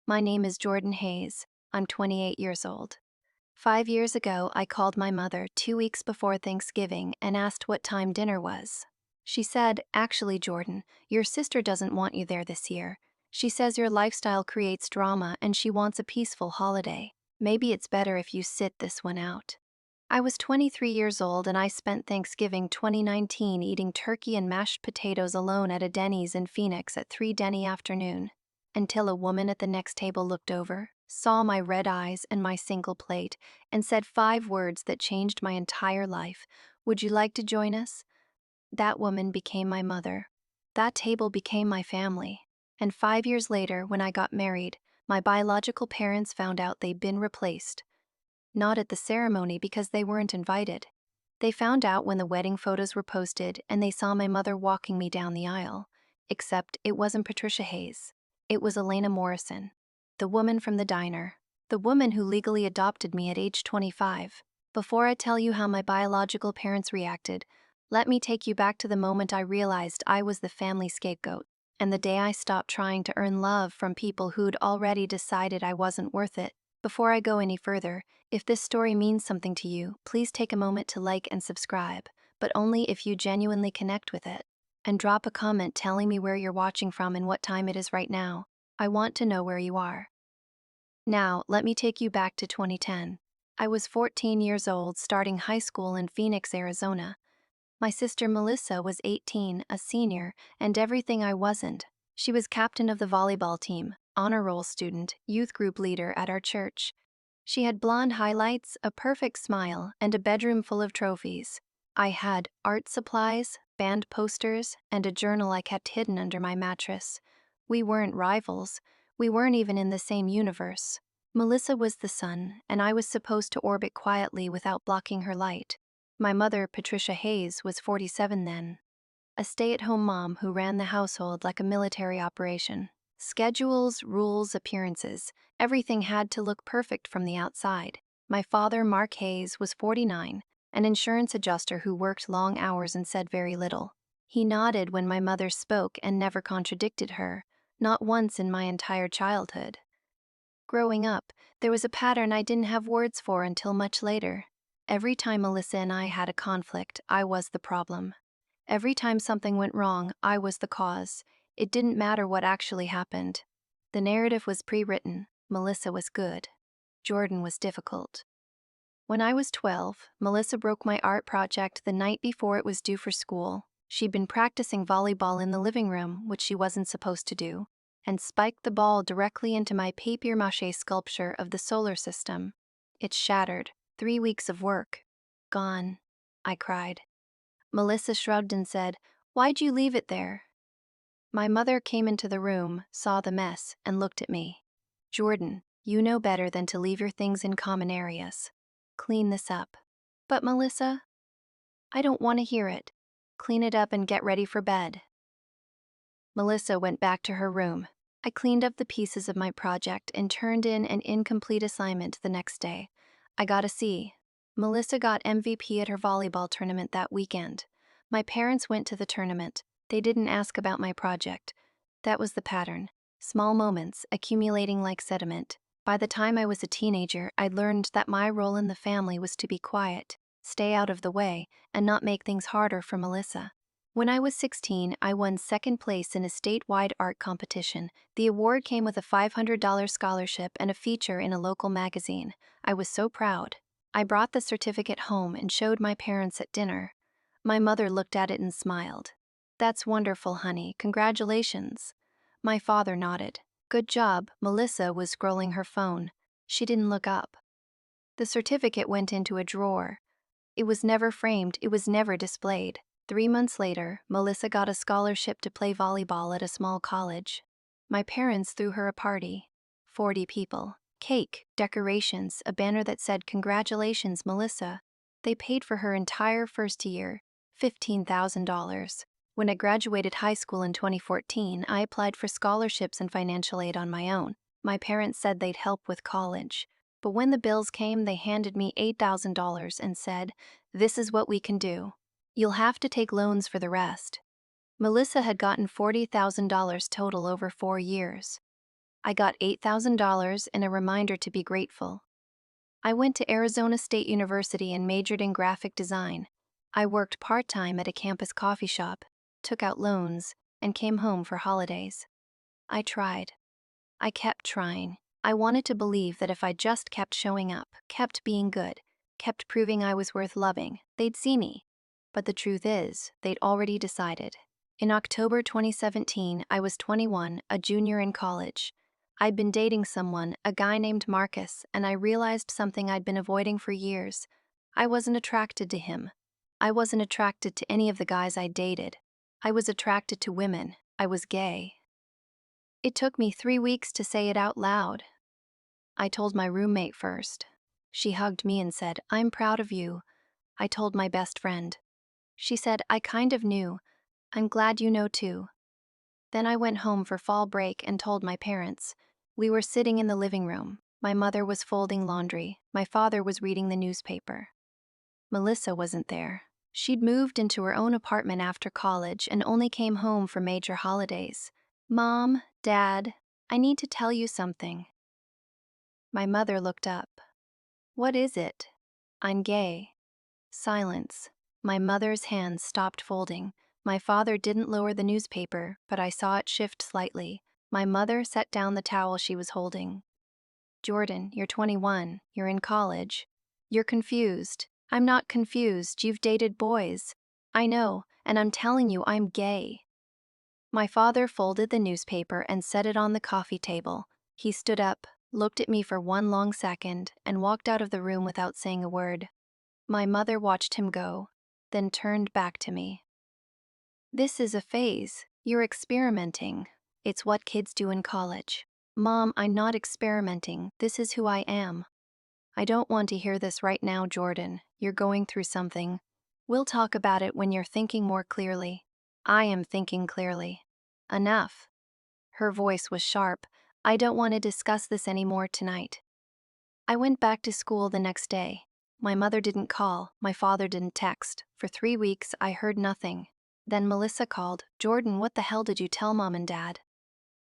My name is Jordan Hayes. I'm 28 years old. 5 years ago, I called my mother 2 weeks before Thanksgiving and asked what time dinner was. She said, "Actually, Jordan, your sister doesn't want you there this year. She says your lifestyle creates drama and she wants a peaceful holiday. Maybe it's better if you sit this one out." I was 23 years old and I spent Thanksgiving 2019 eating turkey and mashed potatoes alone at a Denny's in Phoenix at 3 Denny afternoon. Until a woman at the next table looked over, saw my red eyes and my single plate, and said 5 words that changed my entire life. "Would you like to join us?" That woman became my mother. That table became my family. And 5 years later, when I got married, my biological parents found out they'd been replaced. Not at the ceremony because they weren't invited. They found out when the wedding photos were posted and they saw my mother walking me down the aisle. Except it wasn't Patricia Hayes. It was Elena Morrison, the woman from the diner, the woman who legally adopted me at age 25. Before I tell you how my biological parents reacted, let me take you back to the moment I realized I was the family scapegoat, and the day I stopped trying to earn love from people who'd already decided I wasn't worth it. Before I go any further, if this story means something to you, please take a moment to like and subscribe, but only if you genuinely connect with it. And drop a comment telling me where you're watching from and what time it is right now. I want to know where you are. Now, let me take you back to 2010. I was 14 years old, starting high school in Phoenix, Arizona. My sister Melissa was 18, a senior, and everything I wasn't. She was captain of the volleyball team, honor roll student, youth group leader at our church. She had blonde highlights, a perfect smile, and a bedroom full of trophies. I had art supplies, band posters, and a journal I kept hidden under my mattress. We weren't rivals. We weren't even in the same universe. Melissa was the sun, and I was supposed to orbit quietly without blocking her light. My mother, Patricia Hayes, was 47 then. A stay-at-home mom who ran the household like a military operation. Schedules, rules, appearances, everything had to look perfect from the outside. My father, Mark Hayes, was 49, an insurance adjuster who worked long hours and said very little. He nodded when my mother spoke and never contradicted her, not once in my entire childhood. Growing up, there was a pattern I didn't have words for until much later. Every time Melissa and I had a conflict, I was the problem. Every time something went wrong, I was the cause. It didn't matter what actually happened. The narrative was pre-written. Melissa was good. Jordan was difficult. When I was 12, Melissa broke my art project the night before it was due for school. She'd been practicing volleyball in the living room, which she wasn't supposed to do, and spiked the ball directly into my papier-mâché sculpture of the solar system. It shattered. 3 weeks of work. Gone. I cried. Melissa shrugged and said, "Why'd you leave it there?" My mother came into the room, saw the mess, and looked at me. "Jordan, you know better than to leave your things in common areas. Clean this up." "But Melissa," "I don't want to hear it. Clean it up and get ready for bed." Melissa went back to her room. I cleaned up the pieces of my project and turned in an incomplete assignment the next day. I got a C. Melissa got MVP at her volleyball tournament that weekend. My parents went to the tournament. They didn't ask about my project. That was the pattern. Small moments, accumulating like sediment. By the time I was a teenager, I'd learned that my role in the family was to be quiet, stay out of the way, and not make things harder for Melissa. When I was 16, I won second place in a statewide art competition. The award came with a $500 scholarship and a feature in a local magazine. I was so proud. I brought the certificate home and showed my parents at dinner. My mother looked at it and smiled. "That's wonderful, honey. Congratulations." My father nodded. "Good job." Melissa was scrolling her phone. She didn't look up. The certificate went into a drawer. It was never framed, it was never displayed. 3 months later, Melissa got a scholarship to play volleyball at a small college. My parents threw her a party. 40 people. Cake, decorations, a banner that said, "Congratulations, Melissa." They paid for her entire first year, $15,000. When I graduated high school in 2014, I applied for scholarships and financial aid on my own. My parents said they'd help with college. But when the bills came, they handed me $8,000 and said, "This is what we can do. You'll have to take loans for the rest." Melissa had gotten $40,000 total over 4 years. I got $8,000 and a reminder to be grateful. I went to Arizona State University and majored in graphic design. I worked part-time at a campus coffee shop, took out loans, and came home for holidays. I tried. I kept trying. I wanted to believe that if I just kept showing up, kept being good, kept proving I was worth loving, they'd see me. But the truth is, they'd already decided. In October 2017, I was 21, a junior in college. I'd been dating someone, a guy named Marcus, and I realized something I'd been avoiding for years. I wasn't attracted to him. I wasn't attracted to any of the guys I dated. I was attracted to women. I was gay. It took me 3 weeks to say it out loud. I told my roommate first. She hugged me and said, "I'm proud of you." I told my best friend. She said, "I kind of knew. I'm glad you know too." Then I went home for fall break and told my parents. We were sitting in the living room. My mother was folding laundry. My father was reading the newspaper. Melissa wasn't there. She'd moved into her own apartment after college and only came home for major holidays. "Mom, Dad, I need to tell you something." My mother looked up. "What is it?" "I'm gay." Silence. My mother's hands stopped folding. My father didn't lower the newspaper, but I saw it shift slightly. My mother set down the towel she was holding. "Jordan, you're 21. You're in college. You're confused." "I'm not confused. You've dated boys." "I know, and I'm telling you I'm gay." My father folded the newspaper and set it on the coffee table. He stood up, looked at me for one long second, and walked out of the room without saying a word. My mother watched him go, then turned back to me. "This is a phase. You're experimenting. It's what kids do in college." "Mom, I'm not experimenting. This is who I am." "I don't want to hear this right now, Jordan. You're going through something. We'll talk about it when you're thinking more clearly." "I am thinking clearly." "Enough." Her voice was sharp. "I don't want to discuss this anymore tonight." I went back to school the next day. My mother didn't call, my father didn't text. For 3 weeks, I heard nothing. Then Melissa called. "Jordan, what the hell did you tell Mom and Dad?"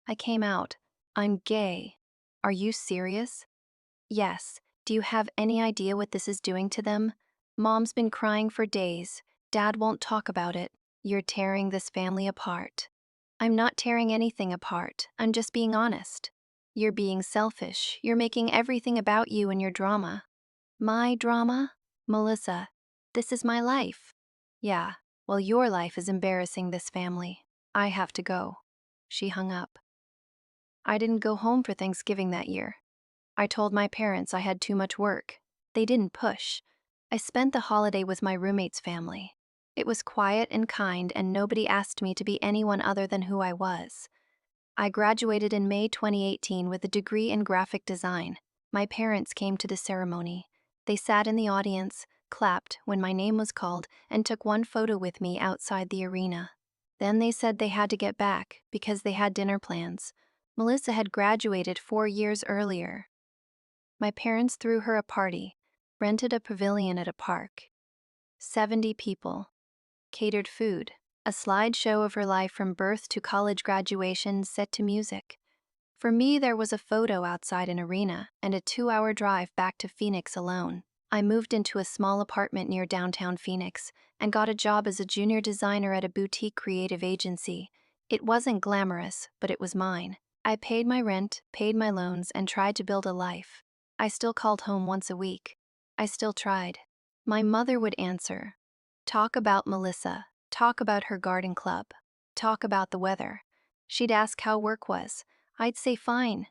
I came out. "I'm gay." "Are you serious?" "Yes. Do you have any idea what this is doing to them? Mom's been crying for days. Dad won't talk about it. You're tearing this family apart." "I'm not tearing anything apart. I'm just being honest." "You're being selfish. You're making everything about you and your drama." "My drama?" "Melissa, this is my life." "Yeah, well, your life is embarrassing this family. I have to go." She hung up. I didn't go home for Thanksgiving that year. I told my parents I had too much work. They didn't push. I spent the holiday with my roommate's family. It was quiet and kind, and nobody asked me to be anyone other than who I was. I graduated in May 2018 with a degree in graphic design. My parents came to the ceremony. They sat in the audience, clapped when my name was called, and took one photo with me outside the arena. Then they said they had to get back because they had dinner plans. Melissa had graduated 4 years earlier. My parents threw her a party, rented a pavilion at a park. 70 people. Catered food. A slideshow of her life from birth to college graduation set to music. For me, there was a photo outside an arena and a 2-hour drive back to Phoenix alone. I moved into a small apartment near downtown Phoenix and got a job as a junior designer at a boutique creative agency. It wasn't glamorous, but it was mine. I paid my rent, paid my loans, and tried to build a life. I still called home once a week. I still tried. My mother would answer. Talk about Melissa. Talk about her garden club. Talk about the weather. She'd ask how work was. I'd say fine.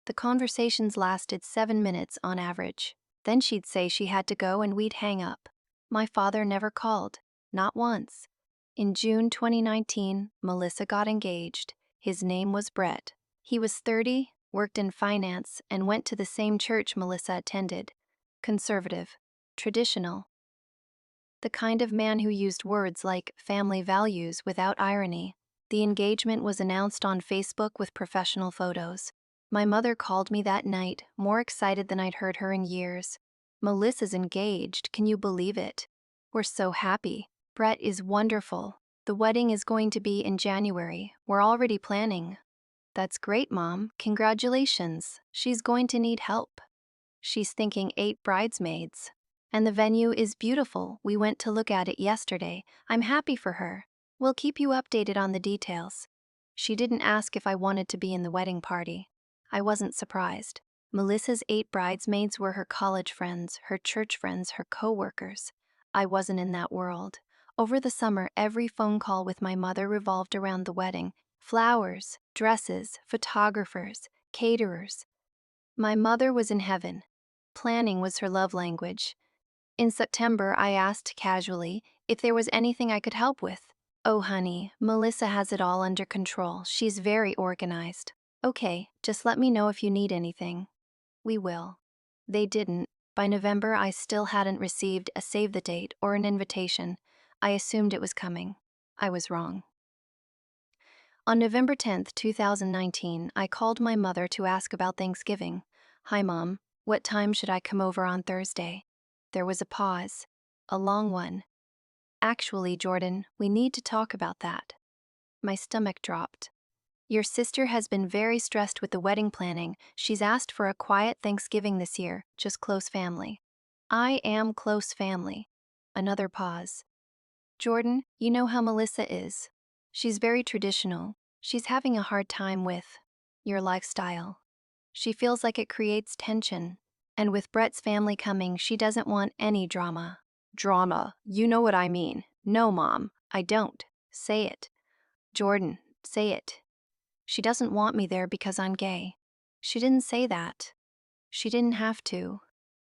The conversations lasted 7 minutes on average. Then she'd say she had to go and we'd hang up. My father never called. Not once. In June 2019, Melissa got engaged. His name was Brett. He was 30, worked in finance, and went to the same church Melissa attended. Conservative. Traditional. The kind of man who used words like family values without irony. The engagement was announced on Facebook with professional photos. My mother called me that night, more excited than I'd heard her in years. "Melissa's engaged, can you believe it? We're so happy. Brett is wonderful. The wedding is going to be in January. We're already planning." That's great, Mom. Congratulations. She's going to need help. She's thinking 8 bridesmaids. And the venue is beautiful. We went to look at it yesterday. I'm happy for her. We'll keep you updated on the details. She didn't ask if I wanted to be in the wedding party. I wasn't surprised. Melissa's 8 bridesmaids were her college friends, her church friends, her co-workers. I wasn't in that world. Over the summer, every phone call with my mother revolved around the wedding. Flowers, dresses, photographers, caterers. My mother was in heaven. Planning was her love language. In September, I asked casually if there was anything I could help with. Oh, honey, Melissa has it all under control. She's very organized. Okay, just let me know if you need anything. We will. They didn't. By November, I still hadn't received a save the date or an invitation. I assumed it was coming. I was wrong. On November 10th, 2019, I called my mother to ask about Thanksgiving. Hi, Mom. What time should I come over on Thursday? There was a pause. A long one. Actually, Jordan, we need to talk about that. My stomach dropped. Your sister has been very stressed with the wedding planning. She's asked for a quiet Thanksgiving this year, just close family. I am close family. Another pause. Jordan, you know how Melissa is. She's very traditional. She's having a hard time with your lifestyle. She feels like it creates tension. And with Brett's family coming, she doesn't want any drama. Drama, you know what I mean. No, Mom, I don't. Say it. Jordan, say it. She doesn't want me there because I'm gay. She didn't say that. She didn't have to.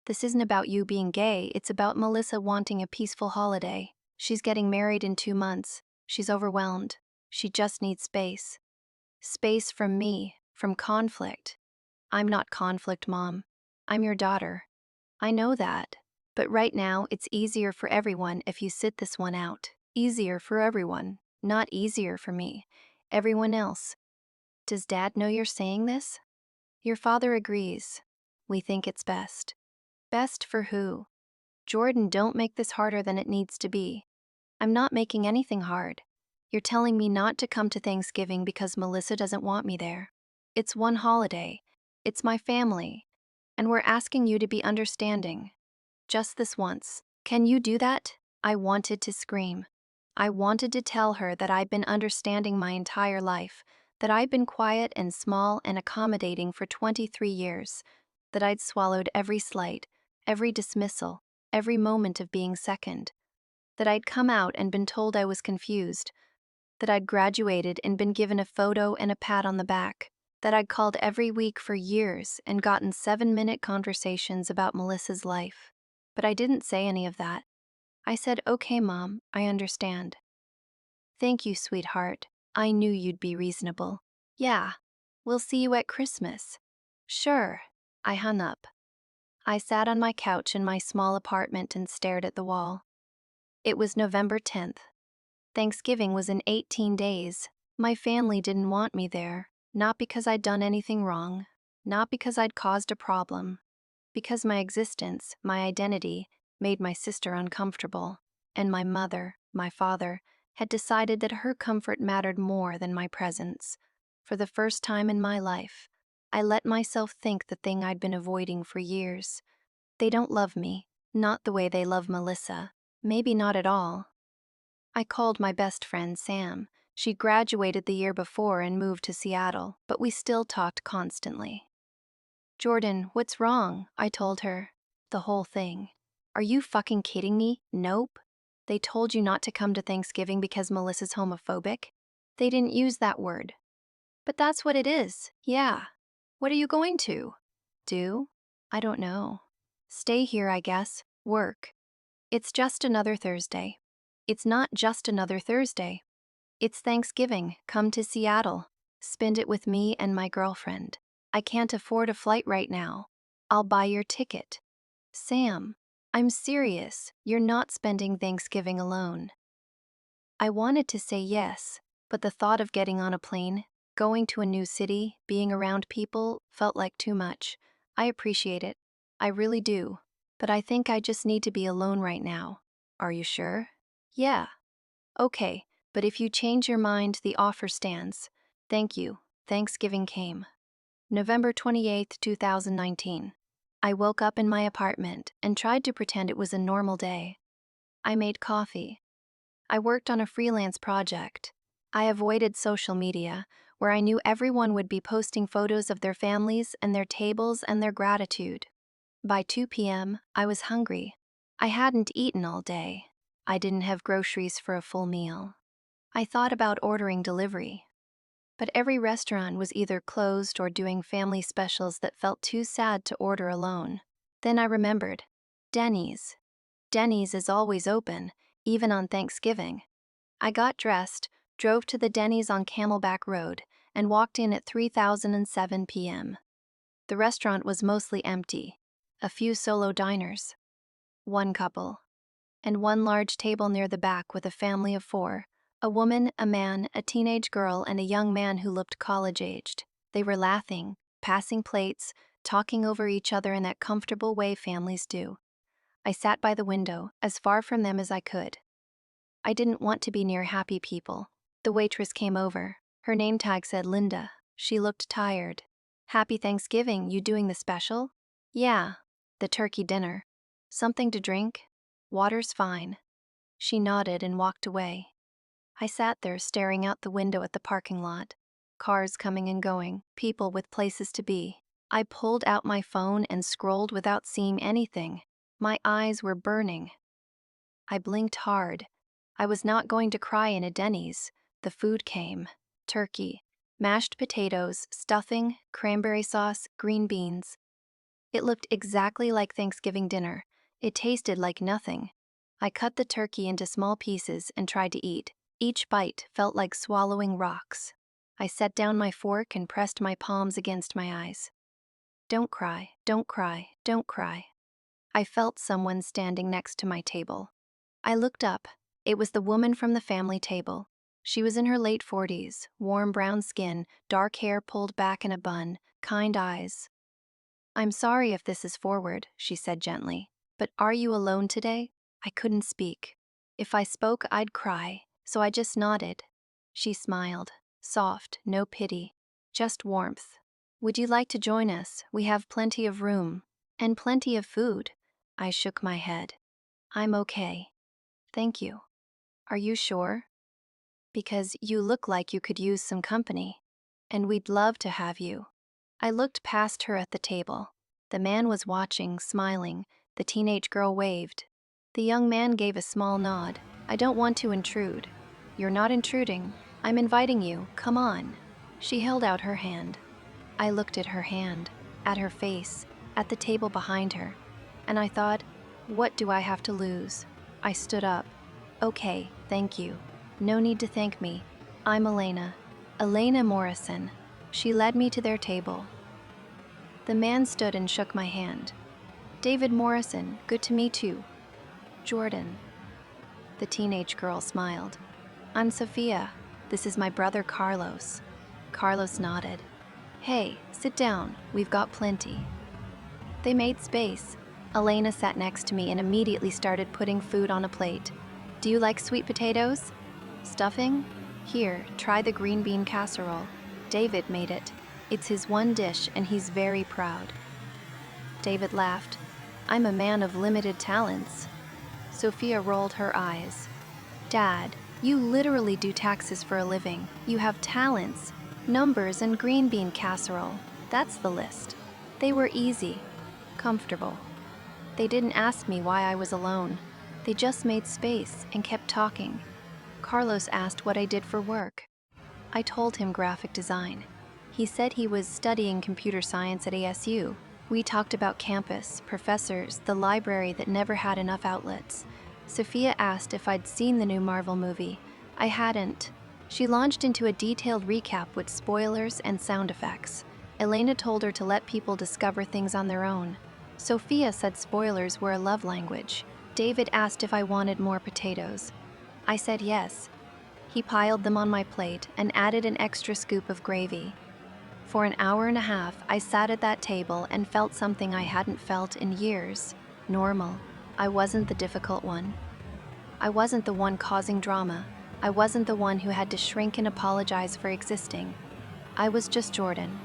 This isn't about you being gay, it's about Melissa wanting a peaceful holiday. She's getting married in 2 months. She's overwhelmed. She just needs space. Space from me, from conflict. I'm not conflict, Mom. I'm your daughter. I know that. But right now, it's easier for everyone if you sit this one out. Easier for everyone, not easier for me. Everyone else. Does Dad know you're saying this? Your father agrees. We think it's best. Best for who? Jordan, don't make this harder than it needs to be. I'm not making anything hard. You're telling me not to come to Thanksgiving because Melissa doesn't want me there. It's one holiday. It's my family. And we're asking you to be understanding. Just this once. Can you do that? I wanted to scream. I wanted to tell her that I'd been understanding my entire life, that I'd been quiet and small and accommodating for 23 years, that I'd swallowed every slight, every dismissal, every moment of being second, that I'd come out and been told I was confused, that I'd graduated and been given a photo and a pat on the back, that I'd called every week for years and gotten 7-minute conversations about Melissa's life. But I didn't say any of that. I said, okay, Mom, I understand. Thank you, sweetheart. I knew you'd be reasonable. Yeah, we'll see you at Christmas. Sure. I hung up. I sat on my couch in my small apartment and stared at the wall. It was November 10th. Thanksgiving was in 18 days. My family didn't want me there, not because I'd done anything wrong, not because I'd caused a problem, because my existence, my identity, made my sister uncomfortable, and my mother, my father, had decided that her comfort mattered more than my presence. For the first time in my life, I let myself think the thing I'd been avoiding for years. They don't love me, not the way they love Melissa, maybe not at all. I called my best friend, Sam. She graduated the year before and moved to Seattle, but we still talked constantly. Jordan, what's wrong? I told her. The whole thing. Are you fucking kidding me? Nope. They told you not to come to Thanksgiving because Melissa's homophobic? They didn't use that word. But that's what it is. Yeah. What are you going to do? I don't know. Stay here, I guess. Work. It's just another Thursday. It's not just another Thursday. It's Thanksgiving. Come to Seattle. Spend it with me and my girlfriend. I can't afford a flight right now. I'll buy your ticket. Sam, I'm serious. You're not spending Thanksgiving alone. I wanted to say yes, but the thought of getting on a plane, going to a new city, being around people, felt like too much. I appreciate it. I really do. But I think I just need to be alone right now. Are you sure? Yeah. Okay, but if you change your mind, the offer stands. Thank you. Thanksgiving came. November 28, 2019. I woke up in my apartment and tried to pretend it was a normal day. I made coffee. I worked on a freelance project. I avoided social media, where I knew everyone would be posting photos of their families and their tables and their gratitude. By 2 p.m., I was hungry. I hadn't eaten all day. I didn't have groceries for a full meal. I thought about ordering delivery. But every restaurant was either closed or doing family specials that felt too sad to order alone. Then I remembered. Denny's. Denny's is always open, even on Thanksgiving. I got dressed, drove to the Denny's on Camelback Road, and walked in at 3007 p.m. The restaurant was mostly empty. A few solo diners. One couple. And one large table near the back with a family of 4. A woman, a man, a teenage girl, and a young man who looked college-aged. They were laughing, passing plates, talking over each other in that comfortable way families do. I sat by the window, as far from them as I could. I didn't want to be near happy people. The waitress came over. Her name tag said Linda. She looked tired. "Happy Thanksgiving, you doing the special?" "Yeah. The turkey dinner. Something to drink?" "Water's fine." She nodded and walked away. I sat there staring out the window at the parking lot. Cars coming and going, people with places to be. I pulled out my phone and scrolled without seeing anything. My eyes were burning. I blinked hard. I was not going to cry in a Denny's. The food came. Turkey, mashed potatoes, stuffing, cranberry sauce, green beans. It looked exactly like Thanksgiving dinner. It tasted like nothing. I cut the turkey into small pieces and tried to eat. Each bite felt like swallowing rocks. I set down my fork and pressed my palms against my eyes. "Don't cry, don't cry, don't cry." I felt someone standing next to my table. I looked up. It was the woman from the family table. She was in her late 40s, warm brown skin, dark hair pulled back in a bun, kind eyes. "I'm sorry if this is forward," she said gently, "but are you alone today?" I couldn't speak. If I spoke, I'd cry, so I just nodded. She smiled, soft, no pity, just warmth. "Would you like to join us? We have plenty of room. And plenty of food." I shook my head. "I'm okay. Thank you." "Are you sure?" "Because you look like you could use some company. And we'd love to have you." I looked past her at the table. The man was watching, smiling. The teenage girl waved. The young man gave a small nod. "I don't want to intrude." "You're not intruding. I'm inviting you. Come on." She held out her hand. I looked at her hand, at her face, at the table behind her, and I thought, what do I have to lose? I stood up. "Okay, thank you. No need to thank me. I'm Elena. Elena Morrison." She led me to their table. The man stood and shook my hand. "David Morrison, good to meet you." "Jordan." The teenage girl smiled. "I'm Sophia. This is my brother Carlos." Carlos nodded. "Hey, sit down. We've got plenty." They made space. Elena sat next to me and immediately started putting food on a plate. "Do you like sweet potatoes? Stuffing? Here, try the green bean casserole. David made it. It's his one dish and he's very proud." David laughed. "I'm a man of limited talents." Sophia rolled her eyes. "Dad, you literally do taxes for a living. You have talents. Numbers and green bean casserole. That's the list." They were easy, comfortable. They didn't ask me why I was alone. They just made space and kept talking. Carlos asked what I did for work. I told him graphic design. He said he was studying computer science at ASU. We talked about campus, professors, the library that never had enough outlets. Sophia asked if I'd seen the new Marvel movie. I hadn't. She launched into a detailed recap with spoilers and sound effects. Elena told her to let people discover things on their own. Sophia said spoilers were a love language. David asked if I wanted more potatoes. I said yes. He piled them on my plate and added an extra scoop of gravy. For an hour and a half, I sat at that table and felt something I hadn't felt in years. Normal. I wasn't the difficult one. I wasn't the one causing drama. I wasn't the one who had to shrink and apologize for existing. I was just Jordan.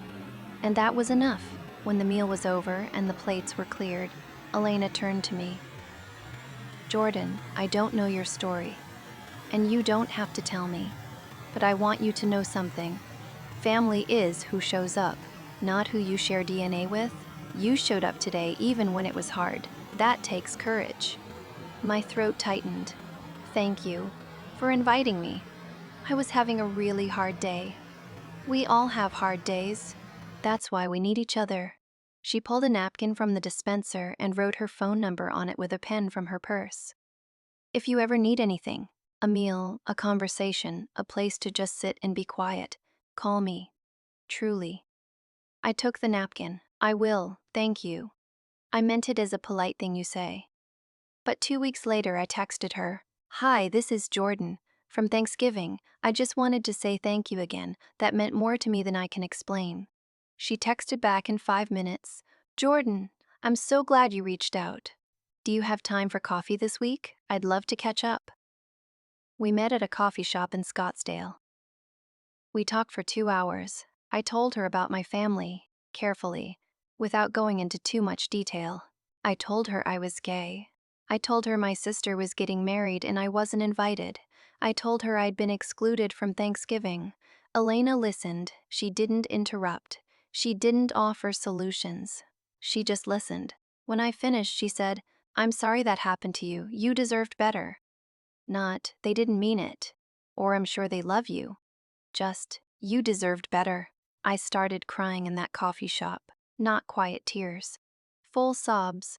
And that was enough. When the meal was over and the plates were cleared, Elena turned to me. Jordan, I don't know your story, and you don't have to tell me. But I want you to know something. Family is who shows up, not who you share DNA with. You showed up today even when it was hard. That takes courage. My throat tightened. Thank you for inviting me. I was having a really hard day. We all have hard days. That's why we need each other. She pulled a napkin from the dispenser and wrote her phone number on it with a pen from her purse. If you ever need anything, a meal, a conversation, a place to just sit and be quiet, call me. Truly. I took the napkin. I will, thank you. I meant it as a polite thing you say. But 2 weeks later, I texted her, Hi, this is Jordan. From Thanksgiving, I just wanted to say thank you again. That meant more to me than I can explain. She texted back in 5 minutes, Jordan, I'm so glad you reached out. Do you have time for coffee this week? I'd love to catch up. We met at a coffee shop in Scottsdale. We talked for 2 hours. I told her about my family, carefully, without going into too much detail. I told her I was gay. I told her my sister was getting married and I wasn't invited. I told her I'd been excluded from Thanksgiving. Elena listened. She didn't interrupt. She didn't offer solutions. She just listened. When I finished, she said, I'm sorry that happened to you. You deserved better. Not, they didn't mean it. Or I'm sure they love you. Just, you deserved better. I started crying in that coffee shop. Not quiet tears. Full sobs.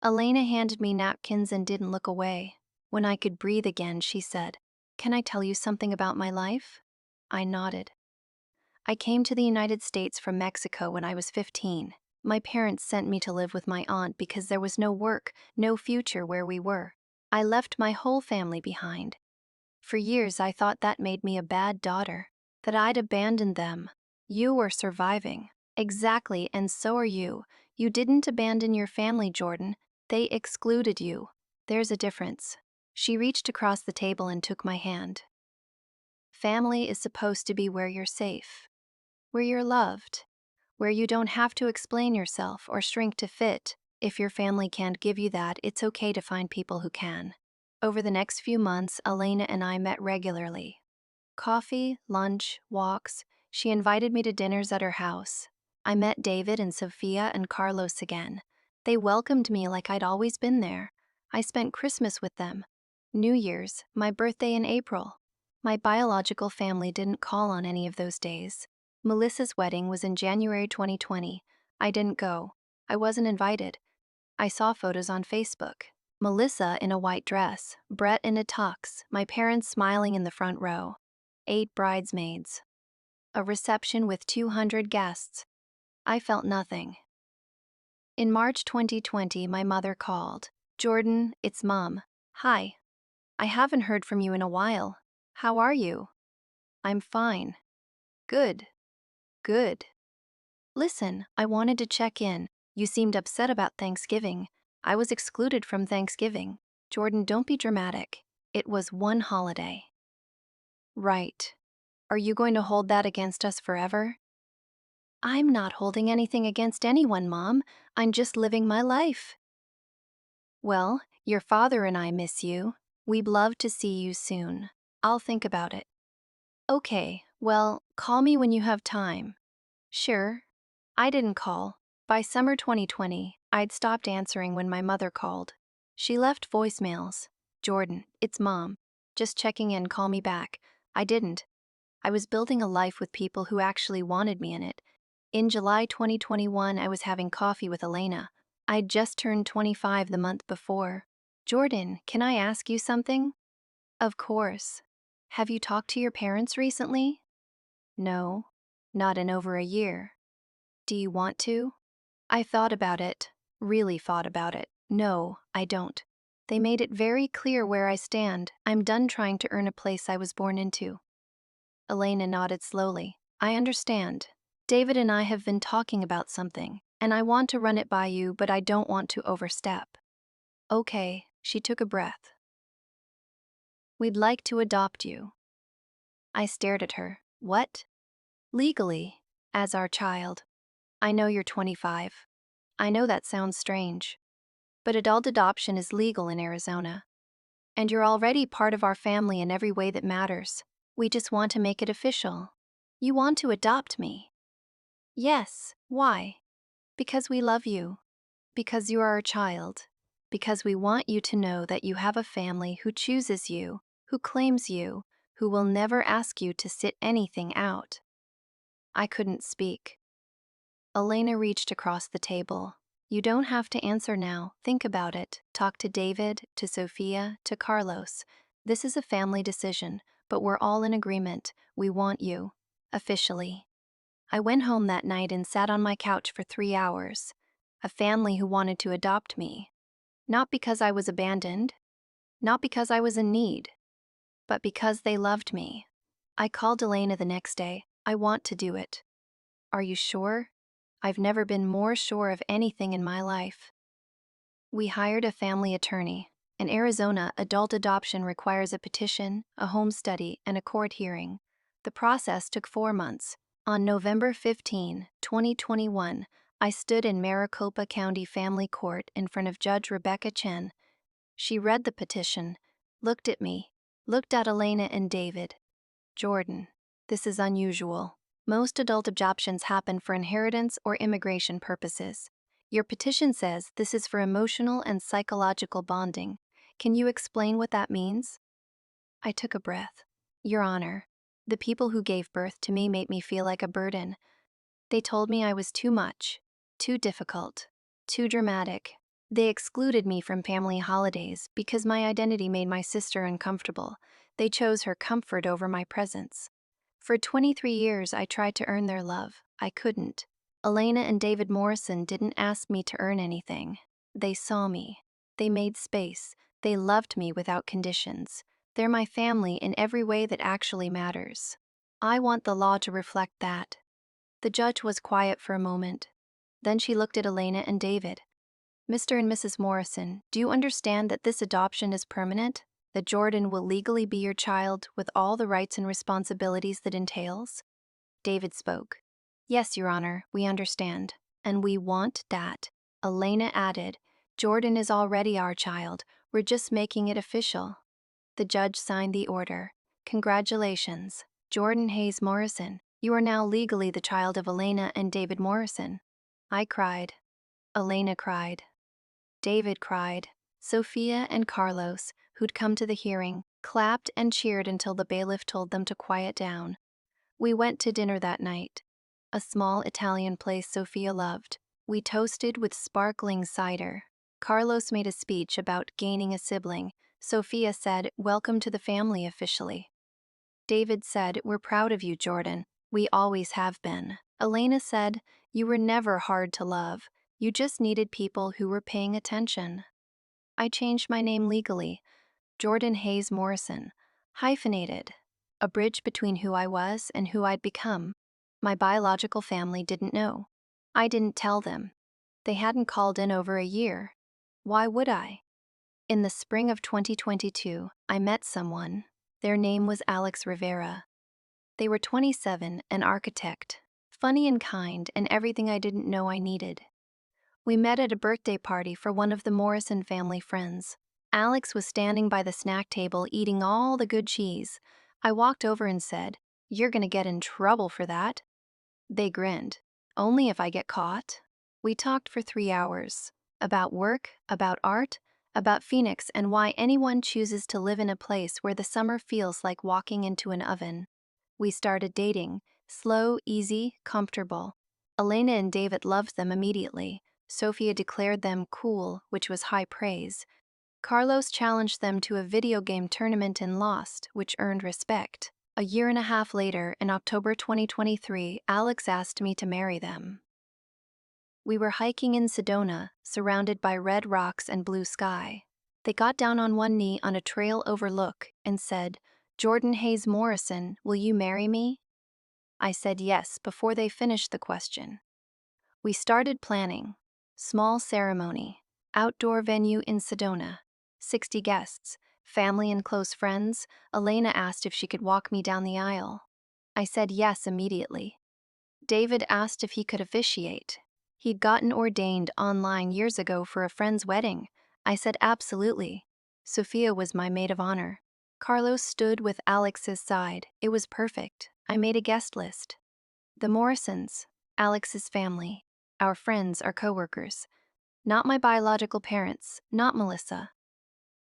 Elena handed me napkins and didn't look away. When I could breathe again, she said, Can I tell you something about my life? I nodded. I came to the United States from Mexico when I was 15. My parents sent me to live with my aunt because there was no work, no future where we were. I left my whole family behind. For years, I thought that made me a bad daughter, that I'd abandoned them. You were surviving. Exactly, and so are you. You didn't abandon your family, Jordan. They excluded you. There's a difference. She reached across the table and took my hand. Family is supposed to be where you're safe, where you're loved, where you don't have to explain yourself or shrink to fit. If your family can't give you that, it's okay to find people who can. Over the next few months, Elena and I met regularly. Coffee, lunch, walks. She invited me to dinners at her house. I met David and Sophia and Carlos again. They welcomed me like I'd always been there. I spent Christmas with them. New Year's, my birthday in April. My biological family didn't call on any of those days. Melissa's wedding was in January 2020. I didn't go. I wasn't invited. I saw photos on Facebook. Melissa in a white dress, Brett in a tux, my parents smiling in the front row. 8 bridesmaids. A reception with 200 guests. I felt nothing. In March 2020, my mother called. Jordan, it's Mom. Hi. I haven't heard from you in a while. How are you? I'm fine. Good. Good. Listen, I wanted to check in. You seemed upset about Thanksgiving. I was excluded from Thanksgiving. Jordan, don't be dramatic. It was one holiday. Right. Are you going to hold that against us forever? I'm not holding anything against anyone, Mom. I'm just living my life. Well, your father and I miss you. We'd love to see you soon. I'll think about it. Okay, well, call me when you have time. Sure. I didn't call. By summer 2020, I'd stopped answering when my mother called. She left voicemails. Jordan, it's Mom. Just checking in, call me back. I didn't. I was building a life with people who actually wanted me in it. In July 2021, I was having coffee with Elena. I'd just turned 25 the month before. Jordan, can I ask you something? Of course. Have you talked to your parents recently? No, not in over a year. Do you want to? I thought about it, really thought about it. No, I don't. They made it very clear where I stand. I'm done trying to earn a place I was born into. Elena nodded slowly. I understand. David and I have been talking about something, and I want to run it by you, but I don't want to overstep. Okay, she took a breath. We'd like to adopt you. I stared at her. What? Legally, as our child. I know you're 25. I know that sounds strange. But adult adoption is legal in Arizona. And you're already part of our family in every way that matters. We just want to make it official. You want to adopt me? Yes. Why? Because we love you. Because you are our child. Because we want you to know that you have a family who chooses you, who claims you, who will never ask you to sit anything out. I couldn't speak. Elena reached across the table. You don't have to answer now. Think about it. Talk to David, to Sophia, to Carlos. This is a family decision, but we're all in agreement. We want you. Officially. I went home that night and sat on my couch for 3 hours. A family who wanted to adopt me. Not because I was abandoned, not because I was in need, but because they loved me. I called Elena the next day. I want to do it. Are you sure? I've never been more sure of anything in my life. We hired a family attorney. In Arizona, adult adoption requires a petition, a home study, and a court hearing. The process took 4 months. On November 15, 2021, I stood in Maricopa County Family Court in front of Judge Rebecca Chen. She read the petition, looked at me, looked at Elena and David. Jordan, this is unusual. Most adult adoptions happen for inheritance or immigration purposes. Your petition says this is for emotional and psychological bonding. Can you explain what that means? I took a breath. Your Honor, the people who gave birth to me made me feel like a burden. They told me I was too much, too difficult, too dramatic. They excluded me from family holidays because my identity made my sister uncomfortable. They chose her comfort over my presence. For 23 years, I tried to earn their love. I couldn't. Elena and David Morrison didn't ask me to earn anything. They saw me. They made space. They loved me without conditions. They're my family in every way that actually matters. I want the law to reflect that. The judge was quiet for a moment. Then she looked at Elena and David. Mr. and Mrs. Morrison, do you understand that this adoption is permanent? That Jordan will legally be your child with all the rights and responsibilities that entails? David spoke. Yes, Your Honor, we understand. And we want that. Elena added, Jordan is already our child. We're just making it official. The judge signed the order. Congratulations, Jordan Hayes Morrison. You are now legally the child of Elena and David Morrison. I cried. Elena cried. David cried. Sophia and Carlos, who'd come to the hearing, clapped and cheered until the bailiff told them to quiet down. We went to dinner that night. A small Italian place Sophia loved. We toasted with sparkling cider. Carlos made a speech about gaining a sibling. Sophia said, "Welcome to the family officially." David said, "We're proud of you, Jordan. We always have been." Elena said, "You were never hard to love. You just needed people who were paying attention." I changed my name legally, Jordan Hayes Morrison, hyphenated, a bridge between who I was and who I'd become. My biological family didn't know. I didn't tell them. They hadn't called in over a year. Why would I? In the spring of 2022, I met someone. Their name was Alex Rivera. They were 27, an architect, funny and kind, and everything I didn't know I needed. We met at a birthday party for one of the Morrison family friends. Alex was standing by the snack table eating all the good cheese. I walked over and said, "You're gonna get in trouble for that." They grinned. "Only if I get caught." We talked for 3 hours. About work, about art, about Phoenix and why anyone chooses to live in a place where the summer feels like walking into an oven. We started dating. Slow, easy, comfortable. Elena and David loved them immediately. Sophia declared them cool, which was high praise. Carlos challenged them to a video game tournament and lost, which earned respect. A year and a half later, in October 2023, Alex asked me to marry them. We were hiking in Sedona, surrounded by red rocks and blue sky. They got down on one knee on a trail overlook and said, "Jordan Hayes Morrison, will you marry me?" I said yes before they finished the question. We started planning. Small ceremony, outdoor venue in Sedona, 60 guests, family and close friends. Elena asked if she could walk me down the aisle. I said yes immediately. David asked if he could officiate. He'd gotten ordained online years ago for a friend's wedding. I said absolutely. Sophia was my maid of honor. Carlos stood with Alex's side. It was perfect. I made a guest list. The Morrisons, Alex's family, our friends, our coworkers. Not my biological parents, not Melissa.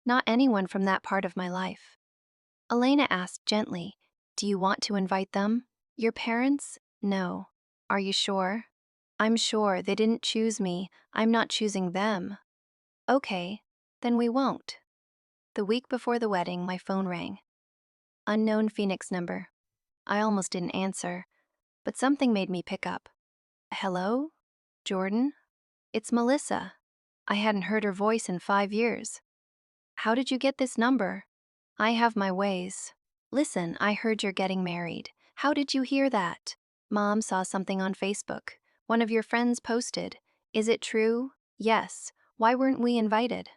Not anyone from that part of my life. Elena asked gently, "Do you want to invite them? Your parents?" "No." "Are you sure?" "I'm sure. They didn't choose me. I'm not choosing them." "Okay, then we won't." The week before the wedding, my phone rang. Unknown Phoenix number. I almost didn't answer, but something made me pick up. "Hello? Jordan? It's Melissa." I hadn't heard her voice in 5 years. "How did you get this number?" "I have my ways." "Listen, I heard you're getting married." "How did you hear that?" "Mom saw something on Facebook. One of your friends posted." "Is it true?" "Yes." "Why weren't we invited?"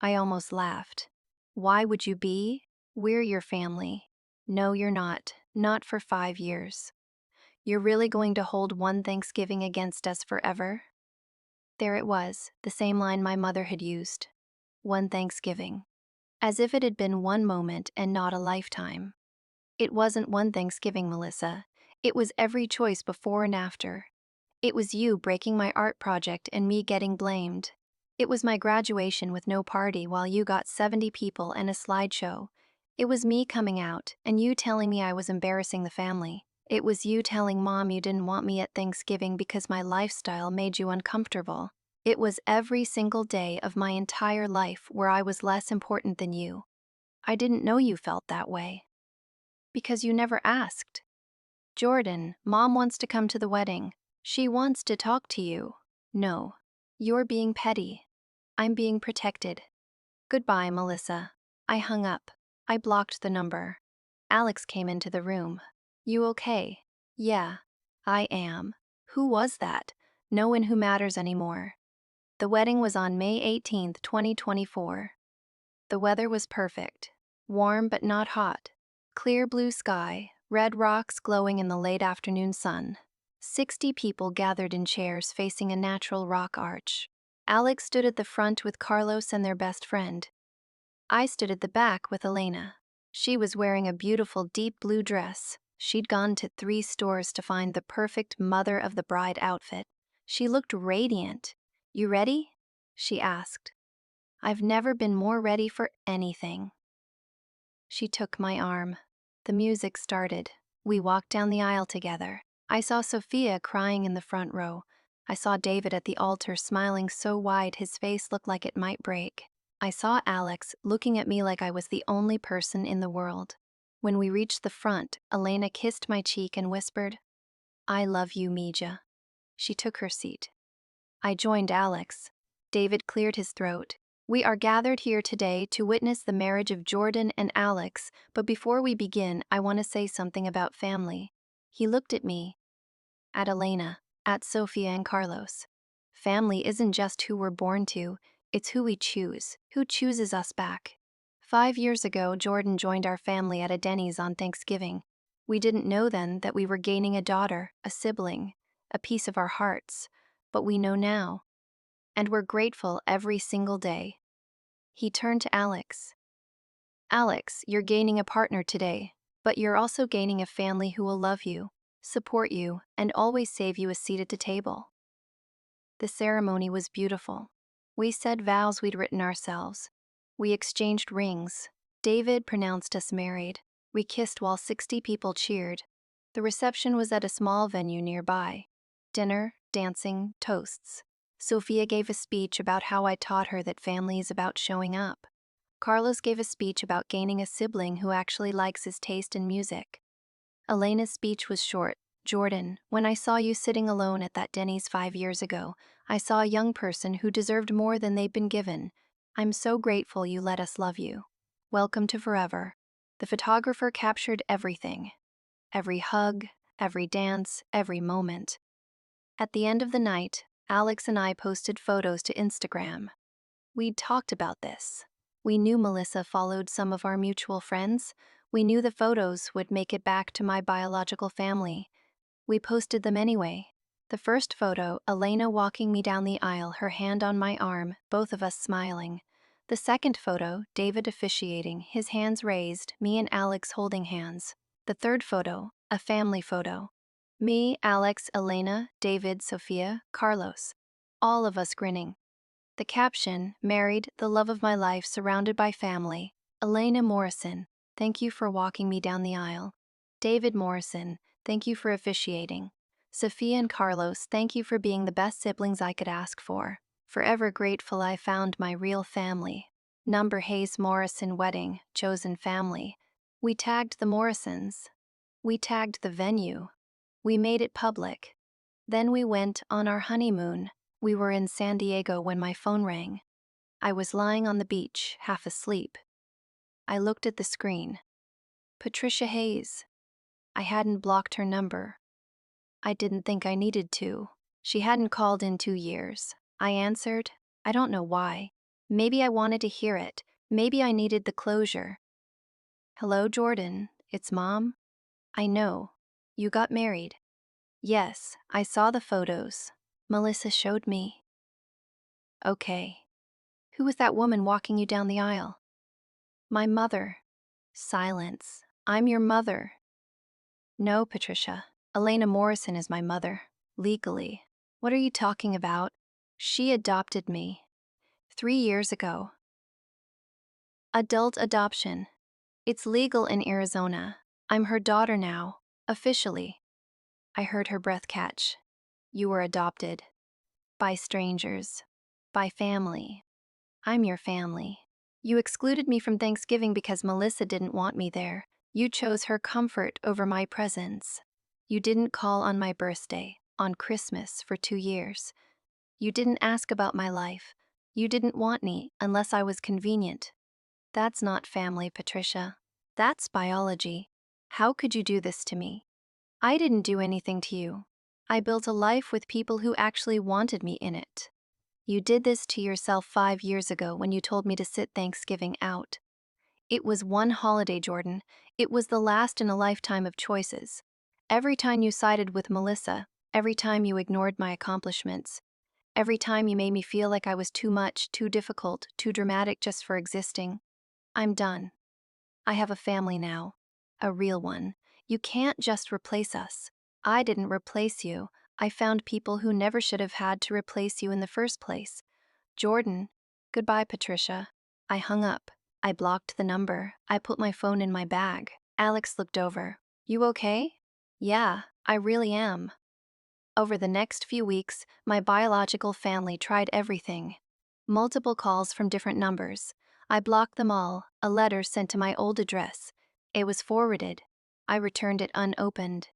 I almost laughed. "Why would you be? We're your family." "No, you're not. Not for 5 years. You're really going to hold one Thanksgiving against us forever?" There it was, the same line my mother had used. One Thanksgiving. As if it had been one moment and not a lifetime. It wasn't one Thanksgiving, Melissa. It was every choice before and after. It was you breaking my art project and me getting blamed. It was my graduation with no party while you got 70 people and a slideshow. It was me coming out and you telling me I was embarrassing the family. It was you telling Mom you didn't want me at Thanksgiving because my lifestyle made you uncomfortable. It was every single day of my entire life where I was less important than you. I didn't know you felt that way. Because you never asked. "Jordan, Mom wants to come to the wedding. She wants to talk to you." "No. You're being petty. I'm being protected." "Goodbye, Melissa." I hung up. I blocked the number. Alex came into the room. "You okay?" "Yeah, I am." "Who was that?" "No one who matters anymore." The wedding was on May 18th, 2024. The weather was perfect. Warm but not hot. Clear blue sky, red rocks glowing in the late afternoon sun. 60 people gathered in chairs facing a natural rock arch. Alex stood at the front with Carlos and their best friend. I stood at the back with Elena. She was wearing a beautiful deep blue dress. She'd gone to 3 stores to find the perfect mother of the bride outfit. She looked radiant. "You ready?" she asked. "I've never been more ready for anything." She took my arm. The music started. We walked down the aisle together. I saw Sophia crying in the front row. I saw David at the altar smiling so wide his face looked like it might break. I saw Alex looking at me like I was the only person in the world. When we reached the front, Elena kissed my cheek and whispered, "I love you, Mija." She took her seat. I joined Alex. David cleared his throat. "We are gathered here today to witness the marriage of Jordan and Alex, but before we begin, I want to say something about family." He looked at me, at Elena, at Sophia and Carlos. Family isn't just who we're born to, it's who we choose, who chooses us back. 5 years ago, Jordan joined our family at a Denny's on Thanksgiving. We didn't know then that we were gaining a daughter, a sibling, a piece of our hearts, but we know now. And we're grateful every single day. He turned to Alex. "Alex, you're gaining a partner today, but you're also gaining a family who will love you, support you, and always save you a seat at the table." The ceremony was beautiful. We said vows we'd written ourselves. We exchanged rings. David pronounced us married. We kissed while 60 people cheered. The reception was at a small venue nearby. Dinner, dancing, toasts. Sophia gave a speech about how I taught her that family is about showing up. Carlos gave a speech about gaining a sibling who actually likes his taste in music. Elena's speech was short. "Jordan, when I saw you sitting alone at that Denny's 5 years ago, I saw a young person who deserved more than they'd been given. I'm so grateful you let us love you. Welcome to forever." The photographer captured everything. Every hug, every dance, every moment. At the end of the night, Alex and I posted photos to Instagram. We'd talked about this. We knew Melissa followed some of our mutual friends. We knew the photos would make it back to my biological family. We posted them anyway. The first photo, Elena walking me down the aisle, her hand on my arm, both of us smiling. The second photo, David officiating, his hands raised, me and Alex holding hands. The third photo, a family photo. Me, Alex, Elena, David, Sophia, Carlos. All of us grinning. The caption, married, the love of my life, surrounded by family. Elena Morrison, thank you for walking me down the aisle. David Morrison, thank you for officiating. Sophia and Carlos, thank you for being the best siblings I could ask for. Forever grateful I found my real family. Number Hayes Morrison wedding, chosen family. We tagged the Morrisons. We tagged the venue. We made it public. Then we went on our honeymoon. We were in San Diego when my phone rang. I was lying on the beach, half asleep. I looked at the screen. Patricia Hayes. I hadn't blocked her number. I didn't think I needed to. She hadn't called in 2 years. I answered. I don't know why. Maybe I wanted to hear it. Maybe I needed the closure. Hello, Jordan. It's Mom. I know. You got married. Yes, I saw the photos. Melissa showed me. Okay. Who was that woman walking you down the aisle? My mother. Silence. I'm your mother. No, Patricia. Elena Morrison is my mother. Legally. What are you talking about? She adopted me. 3 years ago. Adult adoption. It's legal in Arizona. I'm her daughter now. Officially. I heard her breath catch. You were adopted. By strangers. By family. I'm your family. You excluded me from Thanksgiving because Melissa didn't want me there. You chose her comfort over my presence. You didn't call on my birthday, on Christmas, for 2 years. You didn't ask about my life. You didn't want me unless I was convenient. That's not family, Patricia. That's biology. How could you do this to me? I didn't do anything to you. I built a life with people who actually wanted me in it. You did this to yourself 5 years ago when you told me to sit Thanksgiving out. It was one holiday, Jordan. It was the last in a lifetime of choices. Every time you sided with Melissa, every time you ignored my accomplishments, every time you made me feel like I was too much, too difficult, too dramatic just for existing. I'm done. I have a family now. A real one. You can't just replace us. I didn't replace you. I found people who never should have had to replace you in the first place. Jordan. Goodbye, Patricia. I hung up. I blocked the number. I put my phone in my bag. Alex looked over. You okay? Yeah, I really am. Over the next few weeks, my biological family tried everything. Multiple calls from different numbers. I blocked them all. A letter sent to my old address. It was forwarded. I returned it unopened.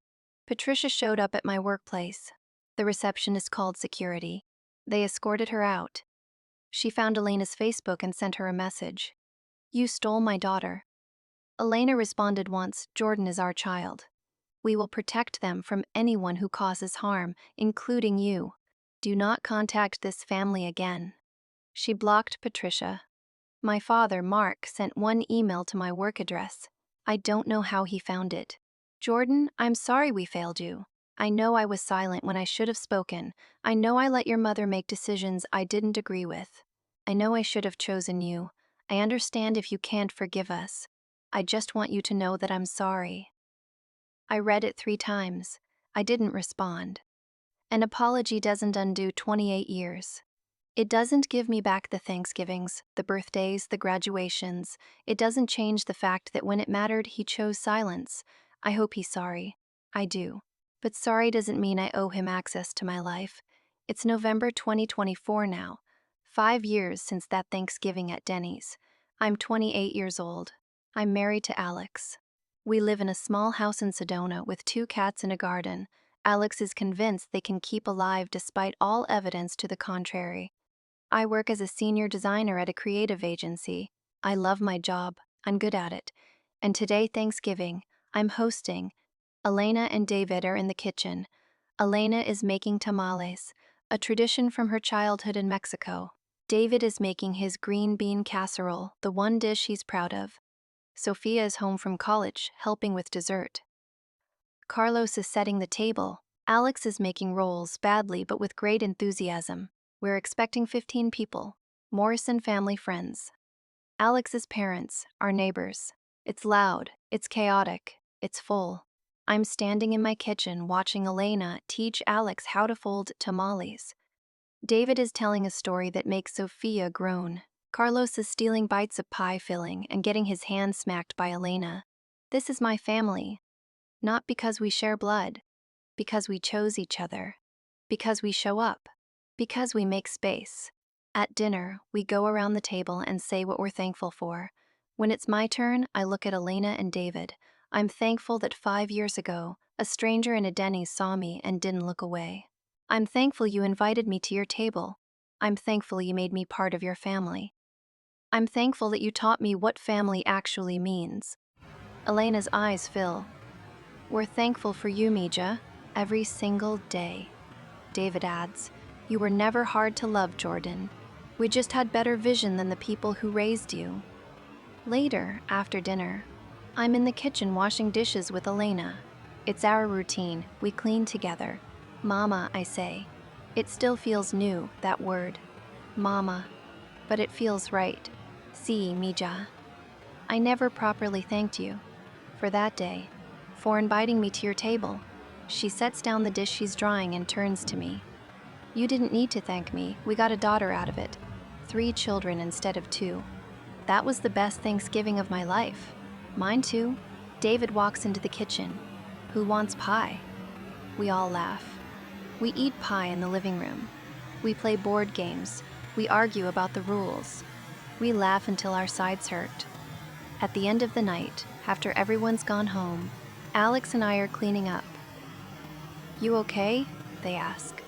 Patricia showed up at my workplace. The receptionist called security. They escorted her out. She found Elena's Facebook and sent her a message. You stole my daughter. Elena responded once, Jordan is our child. We will protect them from anyone who causes harm, including you. Do not contact this family again. She blocked Patricia. My father, Mark, sent one email to my work address. I don't know how he found it. Jordan, I'm sorry we failed you. I know I was silent when I should have spoken. I know I let your mother make decisions I didn't agree with. I know I should have chosen you. I understand if you can't forgive us. I just want you to know that I'm sorry. I read it 3 times. I didn't respond. An apology doesn't undo 28 years. It doesn't give me back the Thanksgivings, the birthdays, the graduations. It doesn't change the fact that when it mattered, he chose silence. I hope he's sorry. I do. But sorry doesn't mean I owe him access to my life. It's November 2024 now. 5 years since that Thanksgiving at Denny's. I'm 28 years old. I'm married to Alex. We live in a small house in Sedona with 2 cats and a garden. Alex is convinced they can keep alive despite all evidence to the contrary. I work as a senior designer at a creative agency. I love my job. I'm good at it. And today, Thanksgiving, I'm hosting. Elena and David are in the kitchen. Elena is making tamales, a tradition from her childhood in Mexico. David is making his green bean casserole, the one dish he's proud of. Sophia is home from college, helping with dessert. Carlos is setting the table, Alex is making rolls badly but with great enthusiasm. We're expecting 15 people. Morrison family friends. Alex's parents, our neighbors. It's loud, it's chaotic, it's full. I'm standing in my kitchen watching Elena teach Alex how to fold tamales. David is telling a story that makes Sophia groan. Carlos is stealing bites of pie filling and getting his hand smacked by Elena. This is my family. Not because we share blood, because we chose each other, because we show up, because we make space. At dinner, we go around the table and say what we're thankful for. When it's my turn, I look at Elena and David. I'm thankful that 5 years ago, a stranger in a Denny's saw me and didn't look away. I'm thankful you invited me to your table. I'm thankful you made me part of your family. I'm thankful that you taught me what family actually means. Elena's eyes fill. We're thankful for you, Mija, every single day. David adds, you were never hard to love, Jordan. We just had better vision than the people who raised you. Later, after dinner, I'm in the kitchen washing dishes with Elena. It's our routine, we clean together. Mama, I say. It still feels new, that word. Mama. But it feels right. See, Mija. I never properly thanked you. For that day. For inviting me to your table. She sets down the dish she's drying and turns to me. You didn't need to thank me, we got a daughter out of it. 3 children instead of 2. That was the best Thanksgiving of my life. Mine too. David walks into the kitchen. Who wants pie? We all laugh. We eat pie in the living room. We play board games. We argue about the rules. We laugh until our sides hurt. At the end of the night, after everyone's gone home, Alex and I are cleaning up. You okay? They ask.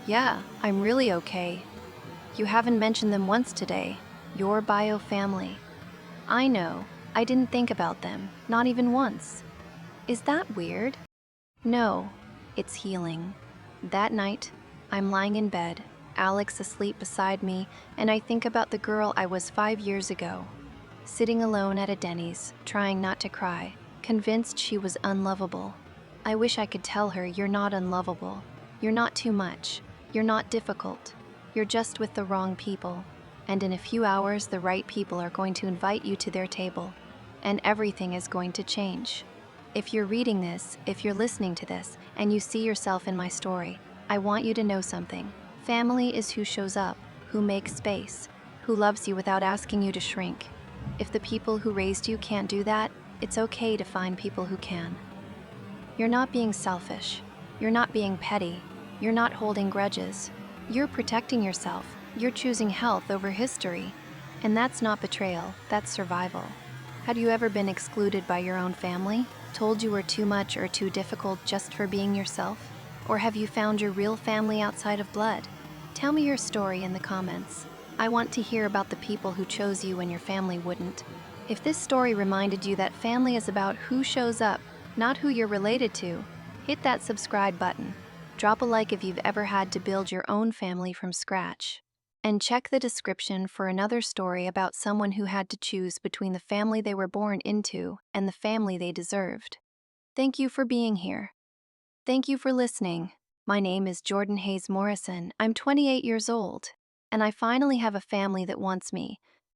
Yeah, I'm really okay. You haven't mentioned them once today. Your bio family. I know. I didn't think about them, not even once. Is that weird? No, it's healing. That night, I'm lying in bed, Alex asleep beside me, and I think about the girl I was 5 years ago. Sitting alone at a Denny's, trying not to cry, convinced she was unlovable. I wish I could tell her you're not unlovable. You're not too much. You're not difficult. You're just with the wrong people. And in a few hours, the right people are going to invite you to their table. And everything is going to change. If you're reading this, if you're listening to this, and you see yourself in my story, I want you to know something. Family is who shows up, who makes space, who loves you without asking you to shrink. If the people who raised you can't do that, it's okay to find people who can. You're not being selfish. You're not being petty. You're not holding grudges. You're protecting yourself. You're choosing health over history. And that's not betrayal, that's survival. Had you ever been excluded by your own family? Told you were too much or too difficult just for being yourself? Or have you found your real family outside of blood? Tell me your story in the comments. I want to hear about the people who chose you when your family wouldn't. If this story reminded you that family is about who shows up, not who you're related to, hit that subscribe button. Drop a like if you've ever had to build your own family from scratch. And check the description for another story about someone who had to choose between the family they were born into and the family they deserved. Thank you for being here. Thank you for listening. My name is Jordan Hayes Morrison. I'm 28 years old, and I finally have a family that wants me,